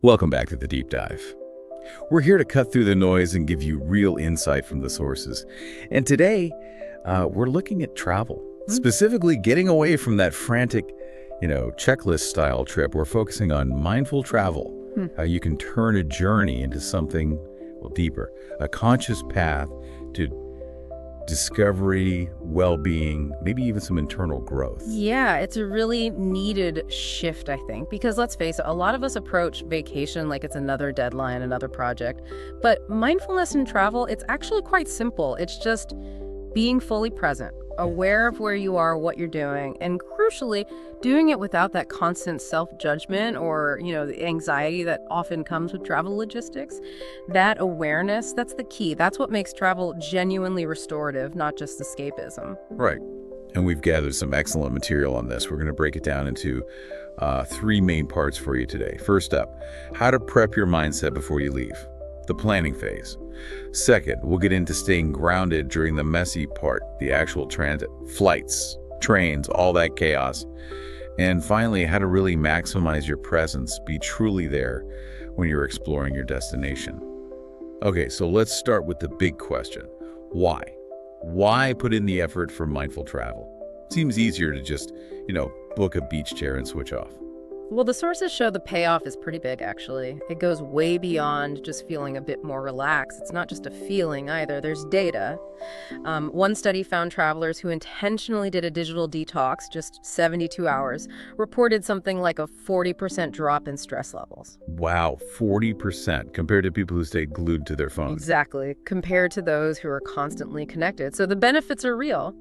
Welcome back to the Deep Dive. We're here to cut through the noise and give you real insight from the sources. And today, we're looking at travel, specifically getting away from that frantic, checklist-style trip. We're focusing on mindful travel, how you can turn a journey into something, well, deeper, a conscious path to discovery, well-being, maybe even some internal growth. Yeah, it's a really needed shift, I think, because let's face it, a lot of us approach vacation like it's another deadline, another project. But mindfulness in travel, it's actually quite simple. It's just being fully present, aware of where you are, what you're doing, and crucially, doing it without that constant self-judgment or, the anxiety that often comes with travel logistics. That awareness, that's the key. That's what makes travel genuinely restorative, not just escapism. Right. And we've gathered some excellent material on this. We're going to break it down into three main parts for you today. First up, how to prep your mindset before you leave, the planning phase. Second, we'll get into staying grounded during the messy part, the actual transit, flights, trains, all that chaos. And finally, how to really maximize your presence, be truly there when you're exploring your destination. Okay, so let's start with the big question. Why? Why put in the effort for mindful travel? Seems easier to just, book a beach chair and switch off. Well, the sources show the payoff is pretty big, actually. It goes way beyond just feeling a bit more relaxed. It's not just a feeling either. There's data. One study found travelers who intentionally did a digital detox, just 72 hours, reported something like a 40% drop in stress levels. Wow, 40% compared to people who stayed glued to their phones. Exactly, compared to those who are constantly connected. So the benefits are real.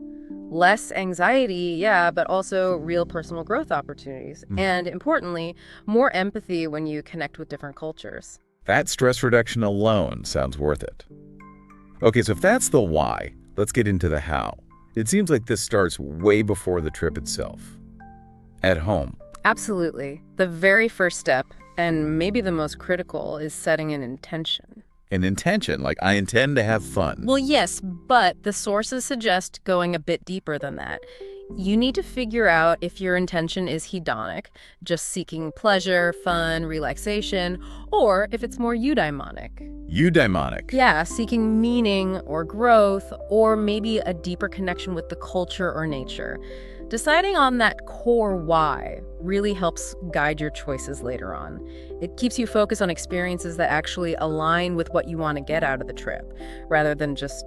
Less anxiety, yeah, but also real personal growth opportunities. And importantly, more empathy when you connect with different cultures. That stress reduction alone sounds worth it. Okay, so if that's the why, let's get into the how. It seems like this starts way before the trip itself. At home. Absolutely. The very first step, and maybe the most critical, is setting an intention. An intention, like I intend to have fun. Well, yes, but the sources suggest going a bit deeper than that. You need to figure out if your intention is hedonic, just seeking pleasure, fun, relaxation, or if it's more eudaimonic. Eudaimonic. Yeah, seeking meaning or growth, or maybe a deeper connection with the culture or nature. Deciding on that core why really helps guide your choices later on. It keeps you focused on experiences that actually align with what you want to get out of the trip, rather than just,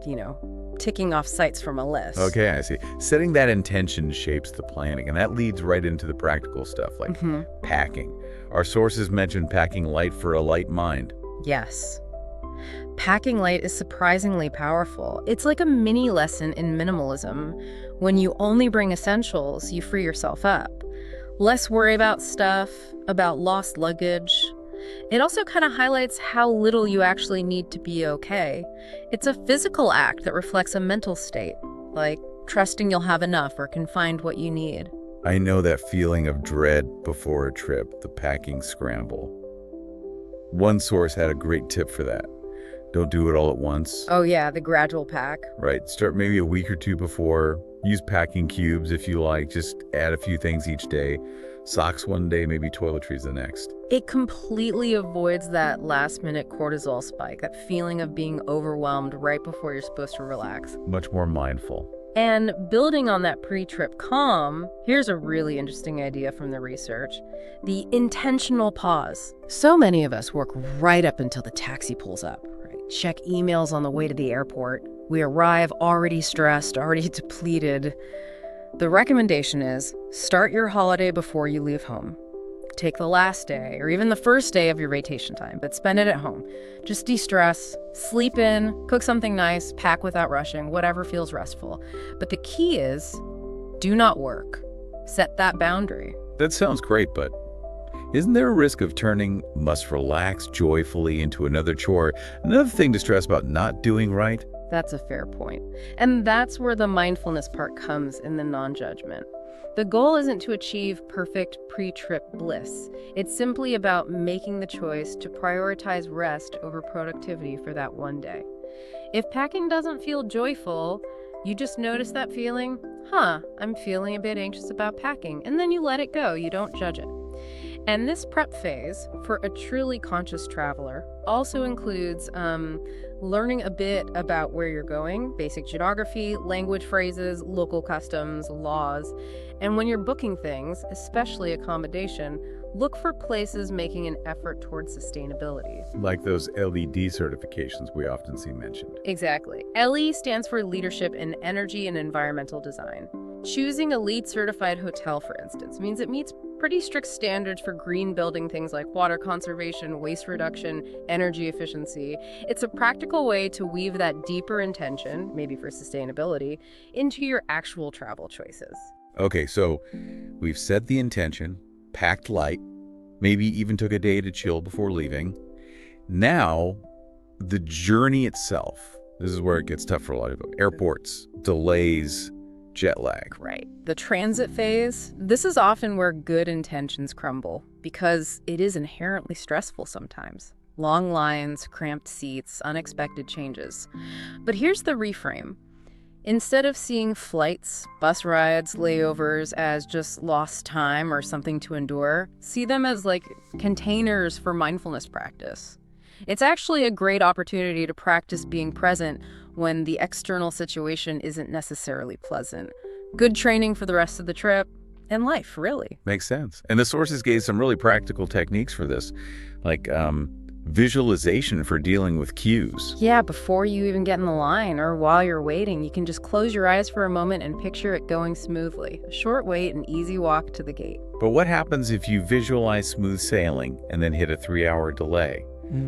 ticking off sites from a list. Okay, I see. Setting that intention shapes the planning, and that leads right into the practical stuff, like packing. Our sources mention packing light for a light mind. Yes. Packing light is surprisingly powerful. It's like a mini lesson in minimalism. When you only bring essentials, you free yourself up. Less worry about stuff, about lost luggage. It also kind of highlights how little you actually need to be okay. It's a physical act that reflects a mental state, like trusting you'll have enough or can find what you need. I know that feeling of dread before a trip, the packing scramble. One source had a great tip for that. Don't do it all at once. Oh yeah, the gradual pack. Right. Start maybe a week or two before. Use packing cubes if you like. Just add a few things each day. Socks one day, maybe toiletries the next. It completely avoids that last-minute cortisol spike, that feeling of being overwhelmed right before you're supposed to relax. Much more mindful. And building on that pre-trip calm, here's a really interesting idea from the research. The intentional pause. So many of us work right up until the taxi pulls up. Check emails on the way to the airport. We arrive already stressed, already depleted. The recommendation is start your holiday before you leave home. Take the last day or even the first day of your vacation time, but spend it at home. Just de-stress, sleep in, cook something nice, pack without rushing, whatever feels restful. But the key is do not work. Set that boundary. That sounds great, but isn't there a risk of turning must relax joyfully into another chore, another thing to stress about not doing right? That's a fair point. And that's where the mindfulness part comes in the non-judgment. The goal isn't to achieve perfect pre-trip bliss. It's simply about making the choice to prioritize rest over productivity for that one day. If packing doesn't feel joyful, you just notice that feeling, I'm feeling a bit anxious about packing, and then you let it go. You don't judge it. And this prep phase for a truly conscious traveler also includes learning a bit about where you're going, basic geography, language phrases, local customs, laws. And when you're booking things, especially accommodation, look for places making an effort towards sustainability. Like those LED certifications we often see mentioned. Exactly. LE stands for Leadership in Energy and Environmental Design. Choosing a LEED certified hotel, for instance, means it meets pretty strict standards for green building, things like water conservation, waste reduction, energy efficiency. It's a practical way to weave that deeper intention, maybe for sustainability, into your actual travel choices. Okay, so we've set the intention, packed light, maybe even took a day to chill before leaving. Now, the journey itself, this is where it gets tough for a lot of people. Airports, delays, jet lag. Right. The transit phase, this is often where good intentions crumble because it is inherently stressful sometimes. Long lines, cramped seats, unexpected changes. But here's the reframe. Instead of seeing flights, bus rides, layovers as just lost time or something to endure, see them as like containers for mindfulness practice. It's actually a great opportunity to practice being present when the external situation isn't necessarily pleasant. Good training for the rest of the trip and life, really. Makes sense. And the sources gave some really practical techniques for this, like visualization for dealing with cues. Yeah, before you even get in the line or while you're waiting, you can just close your eyes for a moment and picture it going smoothly. A short wait and easy walk to the gate. But what happens if you visualize smooth sailing and then hit a 3-hour delay?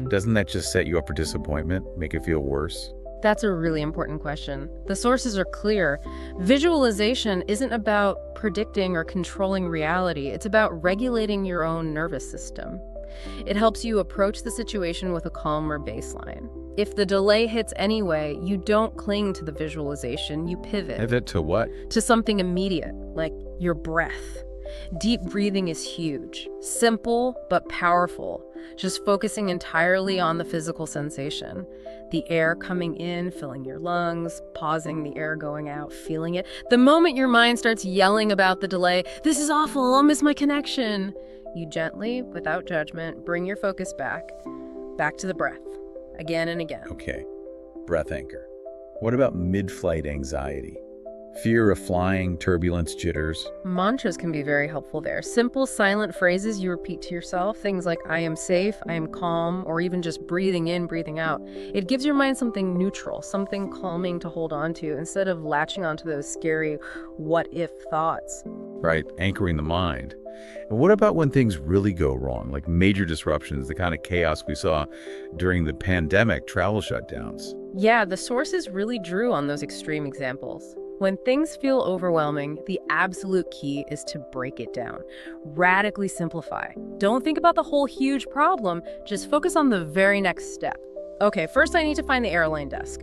Doesn't that just set you up for disappointment, make it feel worse? That's a really important question. The sources are clear. Visualization isn't about predicting or controlling reality. It's about regulating your own nervous system. It helps you approach the situation with a calmer baseline. If the delay hits anyway, you don't cling to the visualization, you pivot. Pivot to what? To something immediate, like your breath. Deep breathing is huge. Simple, but powerful. Just focusing entirely on the physical sensation. The air coming in, filling your lungs, pausing the air going out, feeling it. The moment your mind starts yelling about the delay, "This is awful, I'll miss my connection," you gently, without judgment, bring your focus back to the breath, again and again. Okay, breath anchor. What about mid-flight anxiety? Fear of flying, turbulence, jitters. Mantras can be very helpful there. Simple, silent phrases you repeat to yourself, things like "I am safe," "I am calm," or even just breathing in, breathing out. It gives your mind something neutral, something calming to hold on to, instead of latching onto those scary what-if thoughts. Right, anchoring the mind. And what about when things really go wrong, like major disruptions, the kind of chaos we saw during the pandemic travel shutdowns? Yeah, the sources really drew on those extreme examples. When things feel overwhelming, the absolute key is to break it down. Radically simplify. Don't think about the whole huge problem, just focus on the very next step. Okay, first I need to find the airline desk.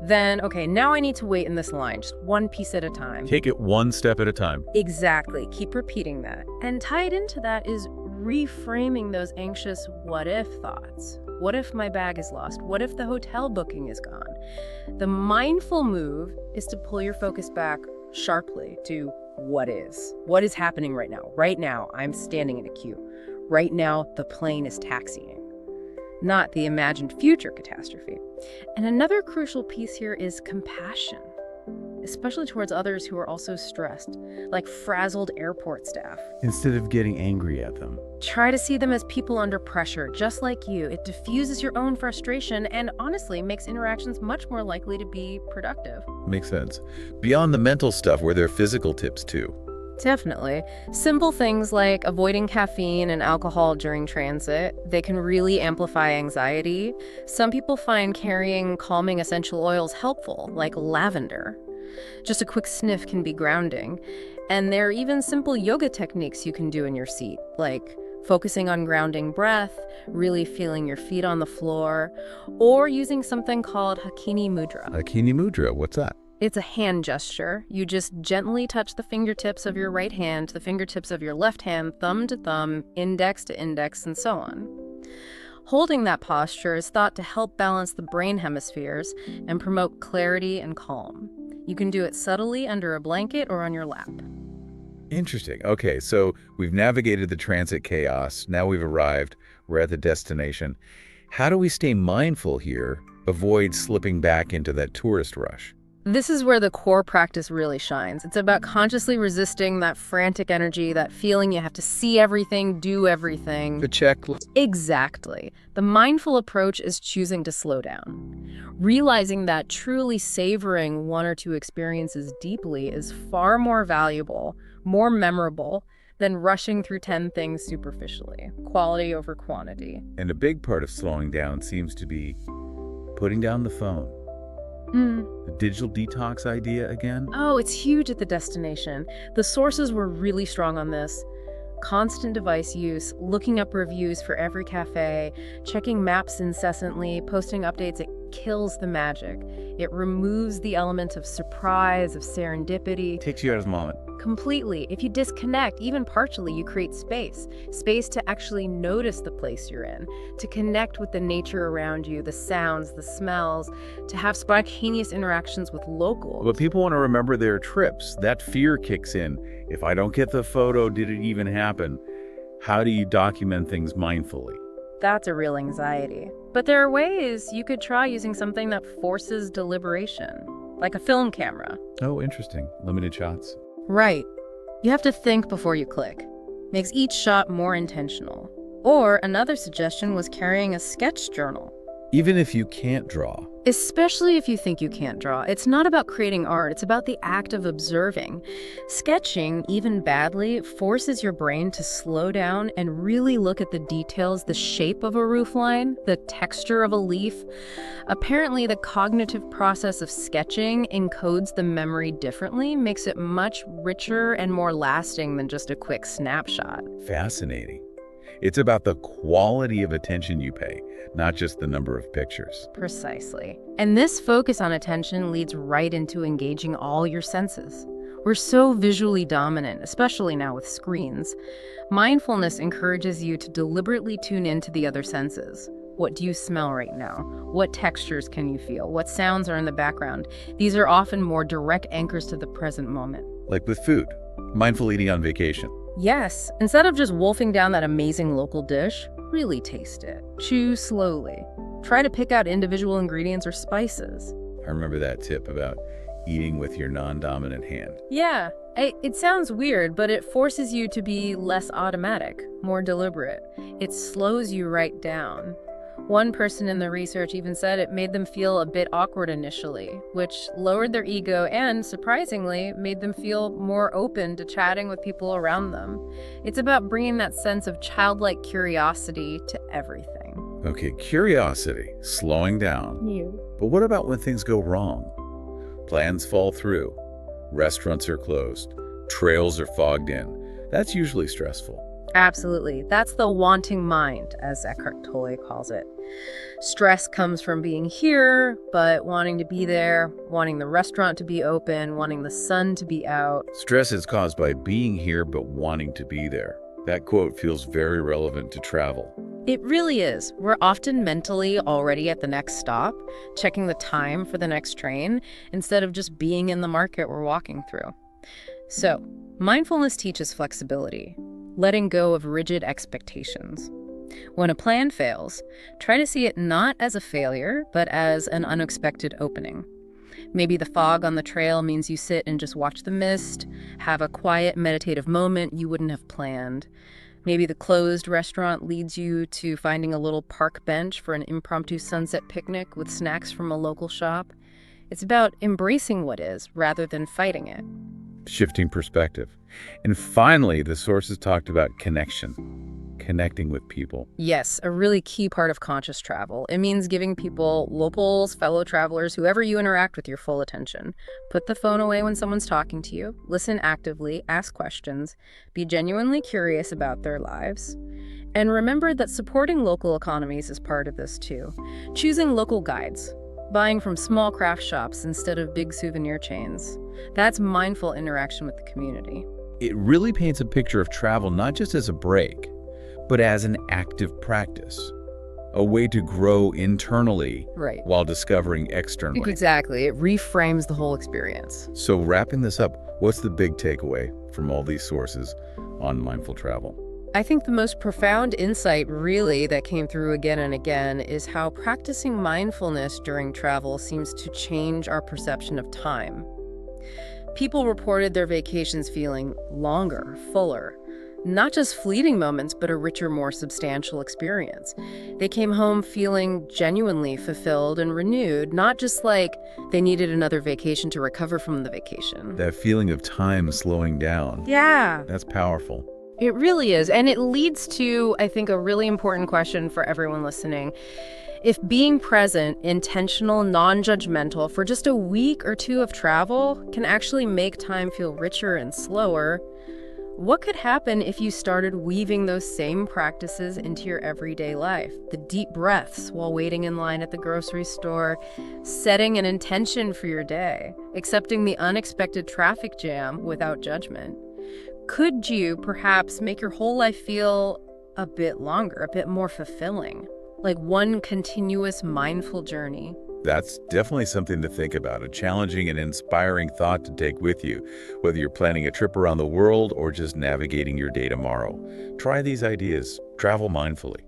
Then, okay, now I need to wait in this line, just one piece at a time. Take it one step at a time. Exactly, keep repeating that. And tied into that is reframing those anxious what-if thoughts. What if my bag is lost? What if the hotel booking is gone? The mindful move is to pull your focus back sharply to what is. What is happening right now? Right now, I'm standing in a queue. Right now, the plane is taxiing. Not the imagined future catastrophe. And another crucial piece here is compassion, especially towards others who are also stressed, like frazzled airport staff. Instead of getting angry at them. Try to see them as people under pressure, just like you. It diffuses your own frustration and honestly makes interactions much more likely to be productive. Makes sense. Beyond the mental stuff, were there physical tips too? Definitely. Simple things like avoiding caffeine and alcohol during transit, they can really amplify anxiety. Some people find carrying calming essential oils helpful, like lavender. Just a quick sniff can be grounding. And there are even simple yoga techniques you can do in your seat, like focusing on grounding breath, really feeling your feet on the floor, or using something called Hakini Mudra. Hakini Mudra, what's that? It's a hand gesture. You just gently touch the fingertips of your right hand, the fingertips of your left hand, thumb to thumb, index to index, and so on. Holding that posture is thought to help balance the brain hemispheres and promote clarity and calm. You can do it subtly under a blanket or on your lap. Interesting. Okay, so we've navigated the transit chaos. Now we've arrived. We're at the destination. How do we stay mindful here, avoid slipping back into that tourist rush? This is where the core practice really shines. It's about consciously resisting that frantic energy, that feeling you have to see everything, do everything. The checklist. Exactly. The mindful approach is choosing to slow down. Realizing that truly savoring one or two experiences deeply is far more valuable, more memorable, than rushing through 10 things superficially. Quality over quantity. And a big part of slowing down seems to be putting down the phone. The digital detox idea again? Oh, it's huge at the destination. The sources were really strong on this. Constant device use, looking up reviews for every cafe, checking maps incessantly, posting updates, it kills the magic. It removes the element of surprise, of serendipity. Takes you out of the moment. Completely. If you disconnect, even partially, you create space. Space to actually notice the place you're in, to connect with the nature around you, the sounds, the smells, to have spontaneous interactions with locals. But people want to remember their trips. That fear kicks in. If I don't get the photo, did it even happen? How do you document things mindfully? That's a real anxiety. But there are ways you could try using something that forces deliberation, like a film camera. Oh, interesting. Limited shots. Right. You have to think before you click. Makes each shot more intentional. Or another suggestion was carrying a sketch journal. Even if you can't draw. Especially if you think you can't draw. It's not about creating art, it's about the act of observing. Sketching, even badly, forces your brain to slow down and really look at the details, the shape of a roofline, the texture of a leaf. Apparently, the cognitive process of sketching encodes the memory differently, makes it much richer and more lasting than just a quick snapshot. Fascinating. It's about the quality of attention you pay, not just the number of pictures. Precisely. And this focus on attention leads right into engaging all your senses. We're so visually dominant, especially now with screens. Mindfulness encourages you to deliberately tune into the other senses. What do you smell right now? What textures can you feel? What sounds are in the background? These are often more direct anchors to the present moment. Like with food, mindful eating on vacation. Yes, instead of just wolfing down that amazing local dish, really taste it. Chew slowly. Try to pick out individual ingredients or spices. I remember that tip about eating with your non-dominant hand. Yeah, it sounds weird, but it forces you to be less automatic, more deliberate. It slows you right down. One person in the research even said it made them feel a bit awkward initially, which lowered their ego and, surprisingly, made them feel more open to chatting with people around them. It's about bringing that sense of childlike curiosity to everything. Okay, curiosity, slowing down. Yeah. But what about when things go wrong? Plans fall through, restaurants are closed, trails are fogged in. That's usually stressful. Absolutely. That's the wanting mind, as Eckhart Tolle calls it. Stress comes from being here, but wanting to be there, wanting the restaurant to be open, wanting the sun to be out. Stress is caused by being here but wanting to be there. That quote feels very relevant to travel. It really is. We're often mentally already at the next stop, checking the time for the next train, instead of just being in the market we're walking through. So, mindfulness teaches flexibility, letting go of rigid expectations. When a plan fails, try to see it not as a failure, but as an unexpected opening. Maybe the fog on the trail means you sit and just watch the mist, have a quiet, meditative moment you wouldn't have planned. Maybe the closed restaurant leads you to finding a little park bench for an impromptu sunset picnic with snacks from a local shop. It's about embracing what is rather than fighting it. Shifting perspective. And finally, the sources talked about connection, connecting with people. Yes, a really key part of conscious travel. It means giving people, locals, fellow travelers, whoever you interact with, your full attention. Put the phone away when someone's talking to you. Listen actively, ask questions, be genuinely curious about their lives. And remember that supporting local economies is part of this too. Choosing local guides, buying from small craft shops instead of big souvenir chains. That's mindful interaction with the community. It really paints a picture of travel not just as a break, but as an active practice, a way to grow internally while discovering externally. Exactly. It reframes the whole experience. So wrapping this up, what's the big takeaway from all these sources on mindful travel. I think the most profound insight, really, that came through again and again is how practicing mindfulness during travel seems to change our perception of time. People reported their vacations feeling longer, fuller. Not just fleeting moments, but a richer, more substantial experience. They came home feeling genuinely fulfilled and renewed, not just like they needed another vacation to recover from the vacation. That feeling of time slowing down, Yeah. that's powerful. It really is. And it leads to, I think, a really important question for everyone listening. If being present, intentional, non-judgmental for just a week or two of travel can actually make time feel richer and slower, what could happen if you started weaving those same practices into your everyday life? The deep breaths while waiting in line at the grocery store, setting an intention for your day, accepting the unexpected traffic jam without judgment. Could you perhaps make your whole life feel a bit longer, a bit more fulfilling, like one continuous mindful journey? That's definitely something to think about, a challenging and inspiring thought to take with you, whether you're planning a trip around the world or just navigating your day tomorrow. Try these ideas. Travel mindfully.